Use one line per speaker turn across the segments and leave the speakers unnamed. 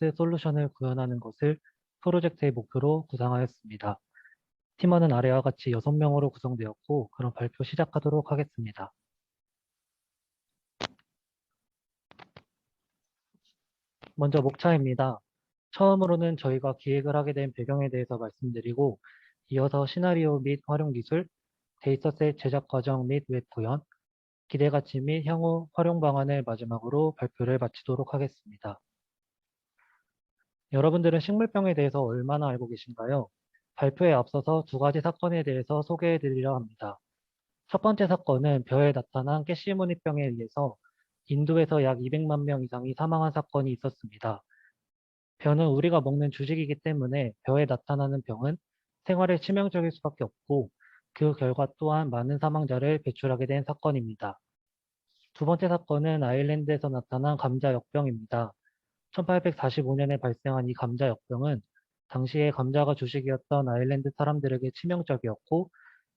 서비스 솔루션을 구현하는 것을 프로젝트의 목표로 구상하였습니다. 팀원은 아래와 같이 6명으로 구성되었고, 그럼 발표 시작하도록 하겠습니다. 먼저 목차입니다. 처음으로는 저희가 기획을 하게 된 배경에 대해서 말씀드리고, 이어서 시나리오 및 활용 기술, 데이터셋 제작 과정 및 웹 구현, 기대 가치 및 향후 활용 방안을 마지막으로 발표를 마치도록 하겠습니다. 여러분들은 식물병에 대해서 얼마나 알고 계신가요? 발표에 앞서서 두 가지 사건에 대해서 소개해 드리려 합니다. 첫 번째 사건은 벼에 나타난 깨시무늬병에 의해서 인도에서 약 200만 명 이상이 사망한 사건이 있었습니다. 벼는 우리가 먹는 주식이기 때문에 벼에 나타나는 병은 생활에 치명적일 수밖에 없고 그 결과 또한 많은 사망자를 배출하게 된 사건입니다. 두 번째 사건은 아일랜드에서 나타난 감자 역병입니다. 1845년에 발생한 이 감자 역병은 당시에 감자가 주식이었던 아일랜드 사람들에게 치명적이었고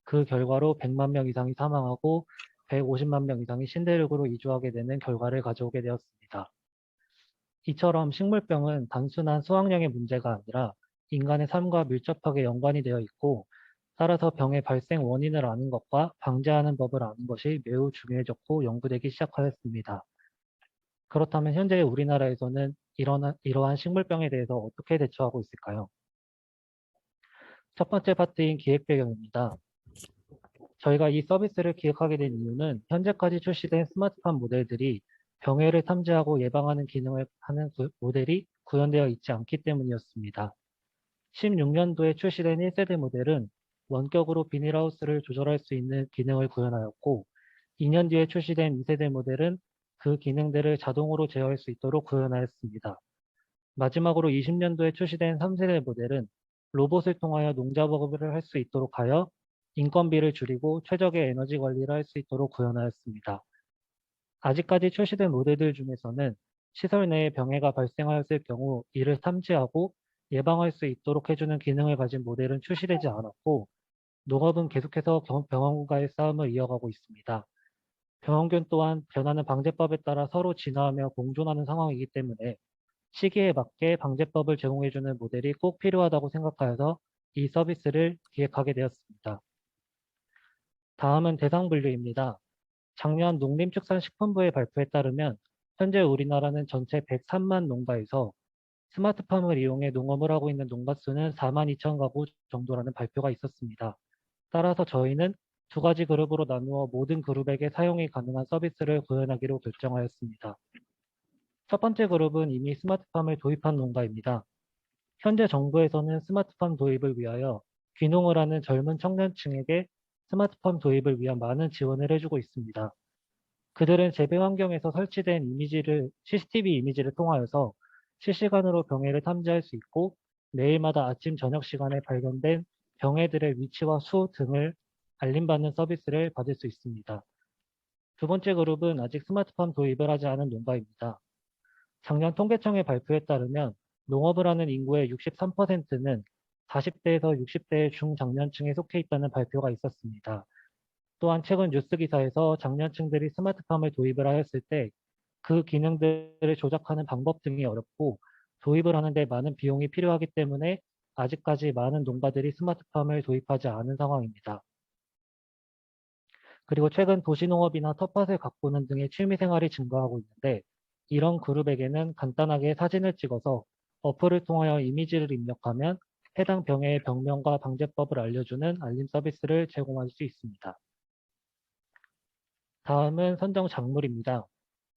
그 결과로 100만 명 이상이 사망하고 150만 명 이상이 신대륙으로 이주하게 되는 결과를 가져오게 되었습니다. 이처럼 식물병은 단순한 수확량의 문제가 아니라 인간의 삶과 밀접하게 연관이 되어 있고 따라서 병의 발생 원인을 아는 것과 방지하는 법을 아는 것이 매우 중요해졌고 연구되기 시작하였습니다. 그렇다면 현재 우리나라에서는 이러한 식물병에 대해서 어떻게 대처하고 있을까요? 첫 번째 파트인 기획 배경입니다. 저희가 이 서비스를 기획하게 된 이유는 현재까지 출시된 스마트팜 모델들이 병해를 탐지하고 예방하는 기능을 하는 모델이 구현되어 있지 않기 때문이었습니다. 16년도에 출시된 1세대 모델은 원격으로 비닐하우스를 조절할 수 있는 기능을 구현하였고 2년 뒤에 출시된 2세대 모델은 그 기능들을 자동으로 제어할 수 있도록 구현하였습니다. 마지막으로 20년도에 출시된 3세대 모델은 로봇을 통하여 농작업을 할 수 있도록 하여 인건비를 줄이고 최적의 에너지 관리를 할 수 있도록 구현하였습니다. 아직까지 출시된 모델들 중에서는 시설 내에 병해가 발생하였을 경우 이를 탐지하고 예방할 수 있도록 해주는 기능을 가진 모델은 출시되지 않았고 농업은 계속해서 병원과의 싸움을 이어가고 있습니다. 병원균 또한 변하는 방제법에 따라 서로 진화하며 공존하는 상황이기 때문에 시기에 맞게 방제법을 제공해주는 모델이 꼭 필요하다고 생각하여서 이 서비스를 기획하게 되었습니다. 다음은 대상 분류입니다. 작년 농림축산식품부의 발표에 따르면 현재 우리나라는 전체 103만 농가에서 스마트팜을 이용해 농업을 하고 있는 농가 수는 4만 2천 가구 정도라는 발표가 있었습니다. 따라서 저희는 두 가지 그룹으로 나누어 모든 그룹에게 사용이 가능한 서비스를 구현하기로 결정하였습니다. 첫 번째 그룹은 이미 스마트팜을 도입한 농가입니다. 현재 정부에서는 스마트팜 도입을 위하여 귀농을 하는 젊은 청년층에게 스마트팜 도입을 위한 많은 지원을 해주고 있습니다. 그들은 재배 환경에서 설치된 CCTV 이미지를 통하여서 실시간으로 병해를 탐지할 수 있고 매일마다 아침 저녁 시간에 발견된 병해들의 위치와 수 등을 알림받는 서비스를 받을 수 있습니다. 두 번째 그룹은 아직 스마트팜 도입을 하지 않은 농가입니다. 작년 통계청의 발표에 따르면 농업을 하는 인구의 63%는 40대에서 60대의 중장년층에 속해 있다는 발표가 있었습니다. 또한 최근 뉴스 기사에서 장년층들이 스마트팜을 도입을 하였을 때 그 기능들을 조작하는 방법 등이 어렵고 도입을 하는데 많은 비용이 필요하기 때문에 아직까지 많은 농가들이 스마트팜을 도입하지 않은 상황입니다. 그리고 최근 도시농업이나 텃밭을 가꾸는 등의 취미생활이 증가하고 있는데 이런 그룹에게는 간단하게 사진을 찍어서 어플을 통하여 이미지를 입력하면 해당 병의 병명과 방제법을 알려주는 알림 서비스를 제공할 수 있습니다. 다음은 선정 작물입니다.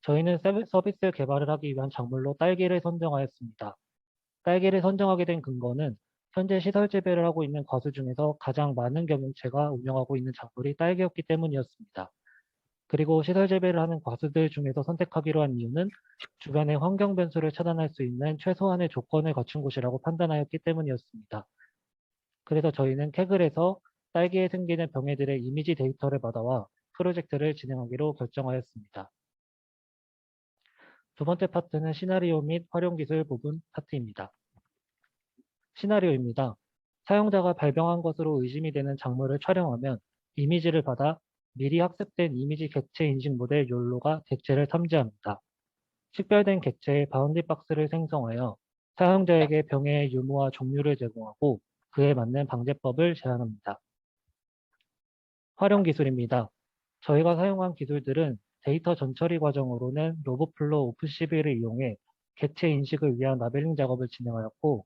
저희는 서비스 개발을 하기 위한 작물로 딸기를 선정하였습니다. 딸기를 선정하게 된 근거는 현재 시설 재배를 하고 있는 과수 중에서 가장 많은 경영체가 운영하고 있는 작물이 딸기였기 때문이었습니다. 그리고 시설 재배를 하는 과수들 중에서 선택하기로 한 이유는 주변의 환경 변수를 차단할 수 있는 최소한의 조건을 갖춘 곳이라고 판단하였기 때문이었습니다. 그래서 저희는 캐글에서 딸기에 생기는 병해들의 이미지 데이터를 받아와 프로젝트를 진행하기로 결정하였습니다. 두 번째 파트는 시나리오 및 활용 기술 부분 파트입니다. 시나리오입니다. 사용자가 발병한 것으로 의심이 되는 작물을 촬영하면 이미지를 받아 미리 학습된 이미지 객체 인식 모델 욜로가 객체를 탐지합니다. 식별된 객체의 바운드 박스를 생성하여 사용자에게 병의 유무와 종류를 제공하고 그에 맞는 방제법을 제안합니다. 활용 기술입니다. 저희가 사용한 기술들은 데이터 전처리 과정으로는 로봇플로 오픈CV를 이용해 객체 인식을 위한 라벨링 작업을 진행하였고,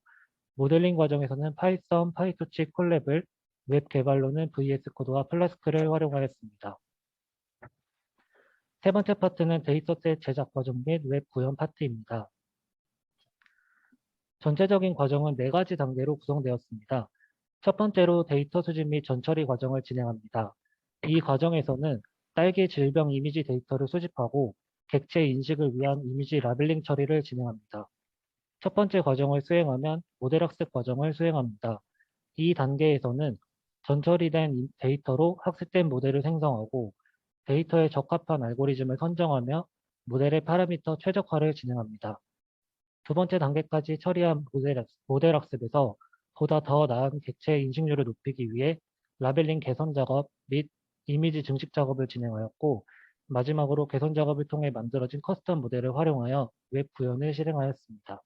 모델링 과정에서는 파이썬, 파이토치, 콜랩을, 웹 개발로는 VS 코드와 플라스크를 활용하였습니다. 세 번째 파트는 데이터셋 제작 과정 및 웹 구현 파트입니다. 전체적인 과정은 4가지 단계로 구성되었습니다. 첫 번째로 데이터 수집 및 전처리 과정을 진행합니다. 이 과정에서는 딸기 질병 이미지 데이터를 수집하고 객체 인식을 위한 이미지 라벨링 처리를 진행합니다. 첫 번째 과정을 수행하면 모델 학습 과정을 수행합니다. 이 단계에서는 전처리된 데이터로 학습된 모델을 생성하고 데이터에 적합한 알고리즘을 선정하며 모델의 파라미터 최적화를 진행합니다. 두 번째 단계까지 처리한 모델 학습에서 보다 더 나은 객체 인식률을 높이기 위해 라벨링 개선 작업 및 이미지 증식 작업을 진행하였고, 마지막으로 개선 작업을 통해 만들어진 커스텀 모델을 활용하여 웹 구현을 실행하였습니다.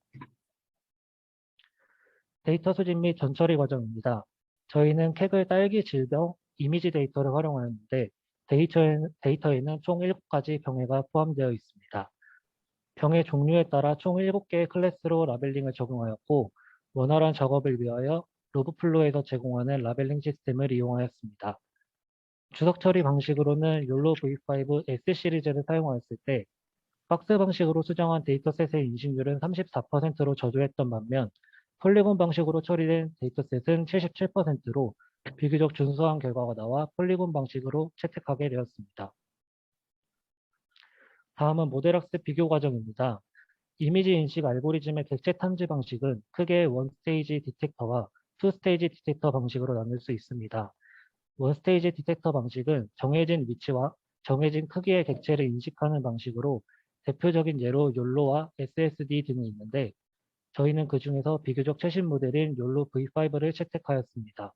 데이터 수집 및 전처리 과정입니다. 저희는 캑을 딸기 질병 이미지 데이터를 활용하였는데 데이터에는 총 7가지 병해가 포함되어 있습니다. 병의 종류에 따라 총 7개의 클래스로 라벨링을 적용하였고, 원활한 작업을 위하여 로브플로에서 제공하는 라벨링 시스템을 이용하였습니다. 주석 처리 방식으로는 욜로 V5 S 시리즈를 사용하였을 때 박스 방식으로 수정한 데이터셋의 인식률은 34%로 저조했던 반면 폴리곤 방식으로 처리된 데이터셋은 77%로 비교적 준수한 결과가 나와 폴리곤 방식으로 채택하게 되었습니다. 다음은 모델 학습 비교 과정입니다. 이미지 인식 알고리즘의 객체 탐지 방식은 크게 원스테이지 디텍터와 투스테이지 디텍터 방식으로 나눌 수 있습니다. 원스테이지 디텍터 방식은 정해진 위치와 정해진 크기의 객체를 인식하는 방식으로 대표적인 예로 욜로와 SSD 등이 있는데 저희는 그 중에서 비교적 최신 모델인 욜로 V5를 채택하였습니다.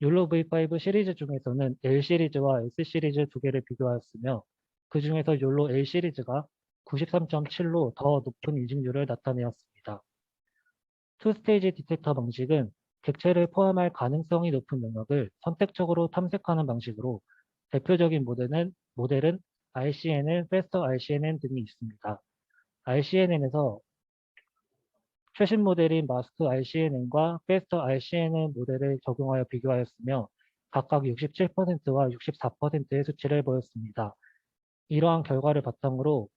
욜로 V5 시리즈 중에서는 L 시리즈와 S 시리즈 두 개를 비교하였으며 그 중에서 욜로 L 시리즈가 93.7로 더 높은 인식률을 나타내었습니다. 투스테이지 디텍터 방식은 객체를 포함할 가능성이 높은 영역을 선택적으로 탐색하는 방식으로 대표적인 모델은 RCNN, Faster RCNN 등이 있습니다. RCNN에서 최신 모델인 마스크 RCNN과 Faster RCNN 모델을 적용하여 비교하였으며 각각 67%와 64%의 수치를 보였습니다. 이러한 결과를 바탕으로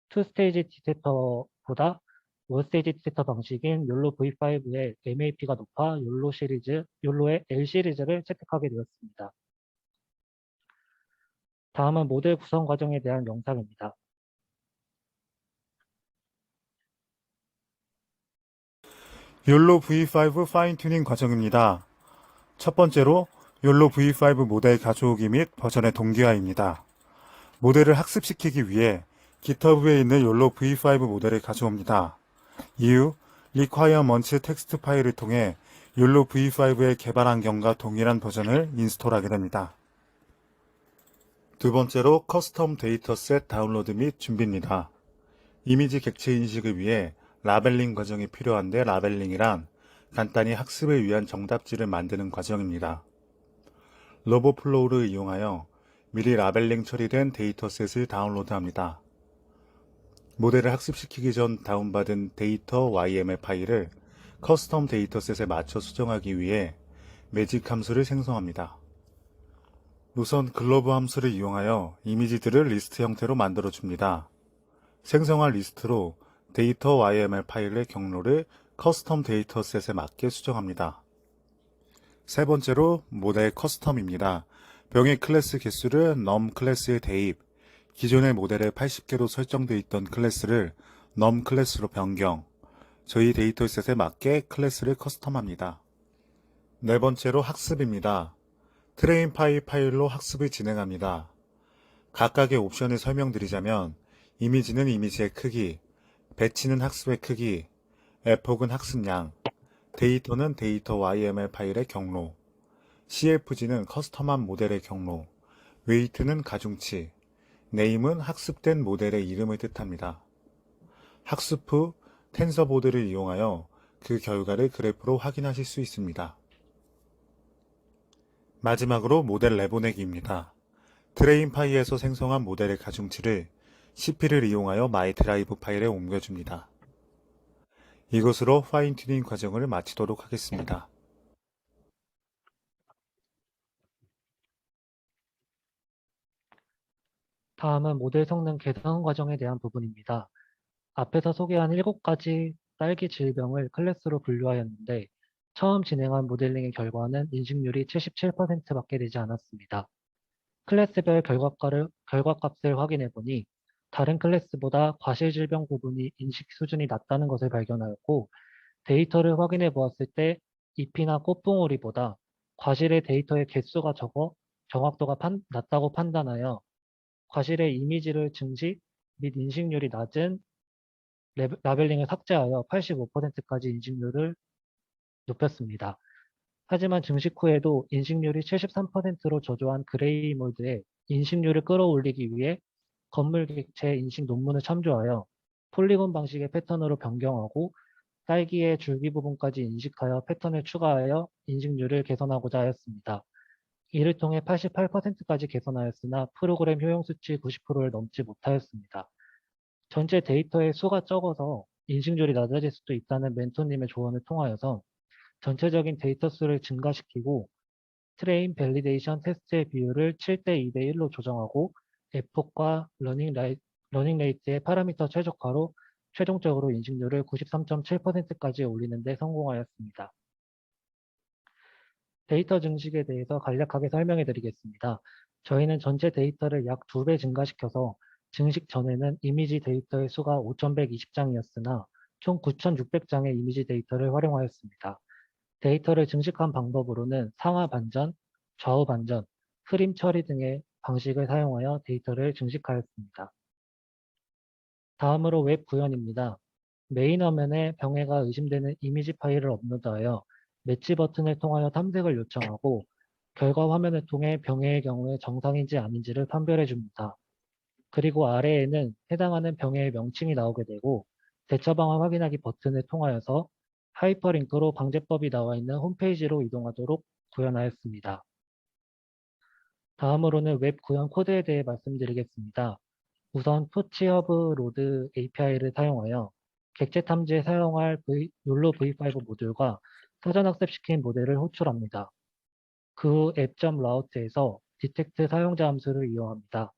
투스테이지 디텍터보다 원스테이지 디텍터 방식인 욜로 V5의 MAP가 높아 욜로의 L 시리즈를 채택하게 되었습니다. 다음은 모델 구성 과정에 대한 영상입니다.
욜로 V5 파인 튜닝 과정입니다. 첫 번째로 욜로 V5 모델 가져오기 및 버전의 동기화입니다. 모델을 학습시키기 위해 GitHub에 있는 욜로 V5 모델을 가져옵니다. 이후 requirements 텍스트 파일을 통해 욜로 V5의 개발 환경과 동일한 버전을 인스톨하게 됩니다. 두 번째로 커스텀 데이터셋 다운로드 및 준비입니다. 이미지 객체 인식을 위해 라벨링 과정이 필요한데 라벨링이란 간단히 학습을 위한 정답지를 만드는 과정입니다. 로봇플로우를 이용하여 미리 라벨링 처리된 데이터셋을 다운로드합니다. 모델을 학습시키기 전 다운받은 데이터 YML 파일을 커스텀 데이터셋에 맞춰 수정하기 위해 매직 함수를 생성합니다. 우선 글로브 함수를 이용하여 이미지들을 리스트 형태로 만들어 줍니다. 생성한 리스트로 데이터 YML 파일의 경로를 커스텀 데이터셋에 맞게 수정합니다. 세 번째로 모델 커스텀입니다. 병의 클래스 개수를 num 클래스에 대입, 기존의 모델에 80개로 설정되어 있던 클래스를 num 클래스로 변경, 저희 데이터셋에 맞게 클래스를 커스텀합니다. 네 번째로 학습입니다. 트레인 파일로 학습을 진행합니다. 각각의 옵션을 설명드리자면 이미지는 이미지의 크기, 배치는 학습의 크기, 에폭은 학습량, 데이터는 데이터 YML 파일의 경로, CFG는 커스텀한 모델의 경로, 웨이트는 가중치, 네임은 학습된 모델의 이름을 뜻합니다. 학습 후 텐서보드를 이용하여 그 결과를 그래프로 확인하실 수 있습니다. 마지막으로 모델 내보내기입니다. 트레인파이에서 생성한 모델의 가중치를 CP를 이용하여 마이드라이브 파일에 옮겨줍니다. 이것으로 파인 튜닝 과정을 마치도록 하겠습니다.
다음은 모델 성능 개선 과정에 대한 부분입니다. 앞에서 소개한 7가지 딸기 질병을 클래스로 분류하였는데 처음 진행한 모델링의 결과는 인식률이 77%밖에 되지 않았습니다. 클래스별 결과값을 확인해 보니 다른 클래스보다 과실 질병 부분이 인식 수준이 낮다는 것을 발견하였고 데이터를 확인해 보았을 때 잎이나 꽃봉오리보다 과실의 데이터의 개수가 적어 정확도가 낮다고 판단하여 과실의 이미지를 증식 및 인식률이 낮은 라벨링을 삭제하여 85%까지 인식률을 높였습니다. 하지만 증식 후에도 인식률이 73%로 저조한 그레이 몰드에 인식률을 끌어올리기 위해 건물 객체 인식 논문을 참조하여 폴리곤 방식의 패턴으로 변경하고 딸기의 줄기 부분까지 인식하여 패턴을 추가하여 인식률을 개선하고자 하였습니다. 이를 통해 88%까지 개선하였으나 프로그램 효용 수치 90%를 넘지 못하였습니다. 전체 데이터의 수가 적어서 인식률이 낮아질 수도 있다는 멘토님의 조언을 통하여서 전체적인 데이터 수를 증가시키고 트레인 밸리데이션 테스트의 비율을 7대 2대 1로 조정하고 에폭과 러닝 레이트의 파라미터 최적화로 최종적으로 인식률을 93.7%까지 올리는 데 성공하였습니다. 데이터 증식에 대해서 간략하게 설명해 드리겠습니다. 저희는 전체 데이터를 약 2배 증가시켜서 증식 전에는 이미지 데이터의 수가 5,120장이었으나 총 9,600장의 이미지 데이터를 활용하였습니다. 데이터를 증식한 방법으로는 상하 반전, 좌우 반전, 흐림 처리 등의 방식을 사용하여 데이터를 증식하였습니다. 다음으로 웹 구현입니다. 메인 화면에 병해가 의심되는 이미지 파일을 업로드하여 매치 버튼을 통하여 탐색을 요청하고 결과 화면을 통해 병해의 경우에 정상인지 아닌지를 판별해 줍니다. 그리고 아래에는 해당하는 병해의 명칭이 나오게 되고 대처 방안 확인하기 버튼을 통하여서 하이퍼링크로 방제법이 나와 있는 홈페이지로 이동하도록 구현하였습니다. 다음으로는 웹 구현 코드에 대해 말씀드리겠습니다. 우선 토치허브 로드 API를 사용하여 객체 탐지에 사용할 욜로 V5 모듈과 사전 학습시킨 모델을 호출합니다. 그 후 app.route에서 detect 사용자 함수를 이용합니다.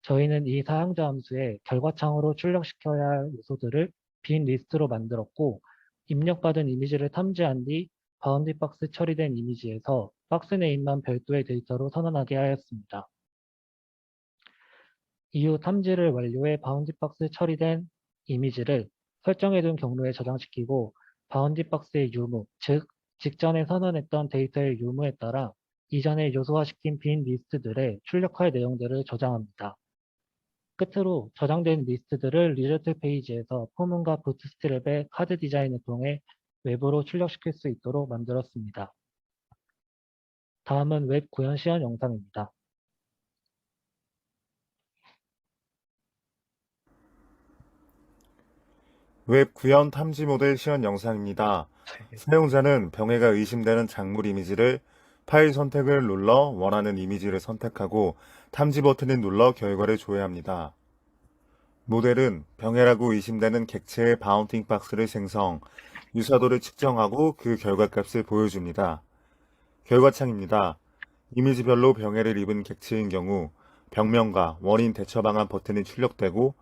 저희는 이 사용자 함수에 결과창으로 출력시켜야 할 요소들을 빈 리스트로 만들었고 입력받은 이미지를 탐지한 뒤 바운디 박스 처리된 이미지에서 박스 네임만 별도의 데이터로 선언하게 하였습니다. 이후 탐지를 완료해 바운디 박스 처리된 이미지를 설정해둔 경로에 저장시키고 바운디 박스의 유무, 즉 직전에 선언했던 데이터의 유무에 따라 이전에 요소화시킨 빈 리스트들의 출력할 내용들을 저장합니다. 끝으로 저장된 리스트들을 리조트 페이지에서 포문과 부트스트랩의 카드 디자인을 통해 외부로 출력시킬 수 있도록 만들었습니다. 다음은 웹 구현 시연 영상입니다.
웹 구현 탐지 모델 시연 영상입니다. 사용자는 병해가 의심되는 작물 이미지를 파일 선택을 눌러 원하는 이미지를 선택하고 탐지 버튼을 눌러 결과를 조회합니다. 모델은 병해라고 의심되는 객체의 바운팅 박스를 생성, 유사도를 측정하고 그 결과값을 보여줍니다. 결과창입니다. 이미지별로 병해를 입은 객체인 경우 병명과 원인 대처 방안 버튼이 출력되고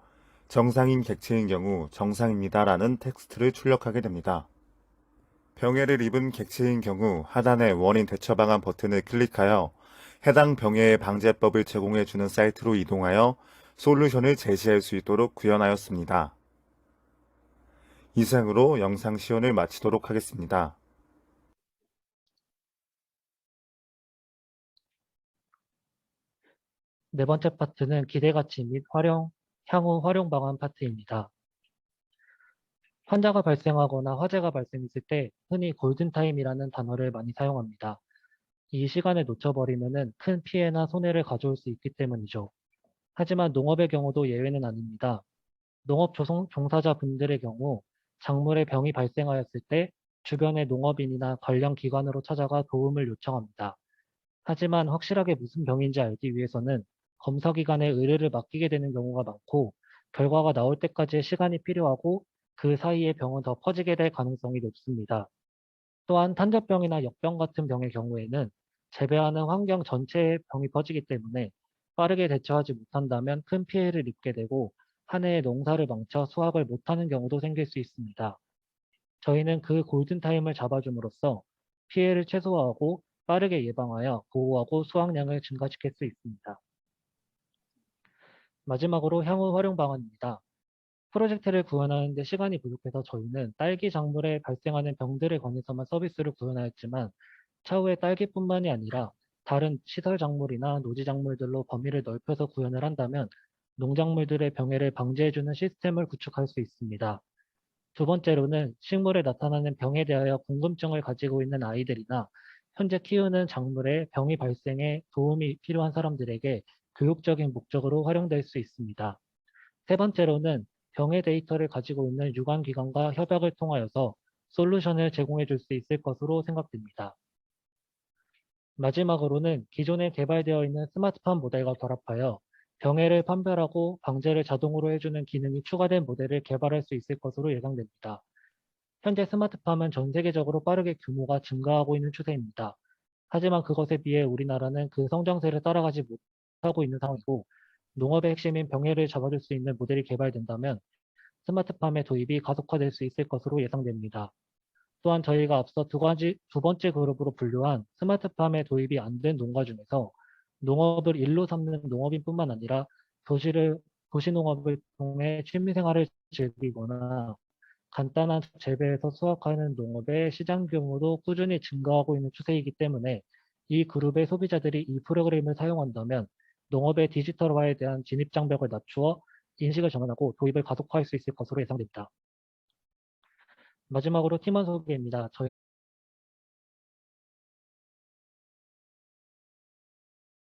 정상인 객체인 경우 정상입니다라는 텍스트를 출력하게 됩니다. 병해를 입은 객체인 경우 하단의 원인 대처 방안 버튼을 클릭하여 해당 병해의 방제법을 제공해주는 사이트로 이동하여 솔루션을 제시할 수 있도록 구현하였습니다. 이상으로 영상 시연을 마치도록 하겠습니다.
네 번째 파트는 기대가치 및 향후 활용 방안 파트입니다. 환자가 발생하거나 화재가 발생했을 때 흔히 골든타임이라는 단어를 많이 사용합니다. 이 시간을 놓쳐버리면 큰 피해나 손해를 가져올 수 있기 때문이죠. 하지만 농업의 경우도 예외는 아닙니다. 농업 종사자분들의 경우 작물에 병이 발생하였을 때 주변의 농업인이나 관련 기관으로 찾아가 도움을 요청합니다. 하지만 확실하게 무슨 병인지 알기 위해서는 검사기관에 의뢰를 맡기게 되는 경우가 많고, 결과가 나올 때까지의 시간이 필요하고 그 사이에 병은 더 퍼지게 될 가능성이 높습니다. 또한 탄저병이나 역병 같은 병의 경우에는 재배하는 환경 전체에 병이 퍼지기 때문에 빠르게 대처하지 못한다면 큰 피해를 입게 되고 한 해의 농사를 망쳐 수확을 못하는 경우도 생길 수 있습니다. 저희는 그 골든타임을 잡아줌으로써 피해를 최소화하고 빠르게 예방하여 보호하고 수확량을 증가시킬 수 있습니다. 마지막으로 향후 활용 방안입니다. 프로젝트를 구현하는데 시간이 부족해서 저희는 딸기 작물에 발생하는 병들에 관해서만 서비스를 구현하였지만, 차후에 딸기뿐만이 아니라 다른 시설 작물이나 노지 작물들로 범위를 넓혀서 구현을 한다면 농작물들의 병해를 방지해주는 시스템을 구축할 수 있습니다. 두 번째로는 식물에 나타나는 병에 대하여 궁금증을 가지고 있는 아이들이나 현재 키우는 작물에 병이 발생해 도움이 필요한 사람들에게 교육적인 목적으로 활용될 수 있습니다. 세 번째로는 병의 데이터를 가지고 있는 유관기관과 협약을 통하여서 솔루션을 제공해 줄 수 있을 것으로 생각됩니다. 마지막으로는 기존에 개발되어 있는 스마트팜 모델과 결합하여 병해를 판별하고 방제를 자동으로 해주는 기능이 추가된 모델을 개발할 수 있을 것으로 예상됩니다. 현재 스마트팜은 전 세계적으로 빠르게 규모가 증가하고 있는 추세입니다. 하지만 그것에 비해 우리나라는 그 성장세를 따라가지 못하고 있는 상황이고, 농업의 핵심인 병해를 잡아줄 수 있는 모델이 개발된다면 스마트팜의 도입이 가속화될 수 있을 것으로 예상됩니다. 또한 저희가 앞서 두 번째 그룹으로 분류한 스마트팜의 도입이 안 된 농가 중에서 농업을 일로 삼는 농업인뿐만 아니라 도시농업을 통해 취미생활을 즐기거나 간단한 재배에서 수확하는 농업의 시장 규모도 꾸준히 증가하고 있는 추세이기 때문에 이 그룹의 소비자들이 이 프로그램을 사용한다면 농업의 디지털화에 대한 진입 장벽을 낮추어 인식을 전환하고 도입을 가속화할 수 있을 것으로 예상됩니다. 마지막으로 팀원 소개입니다.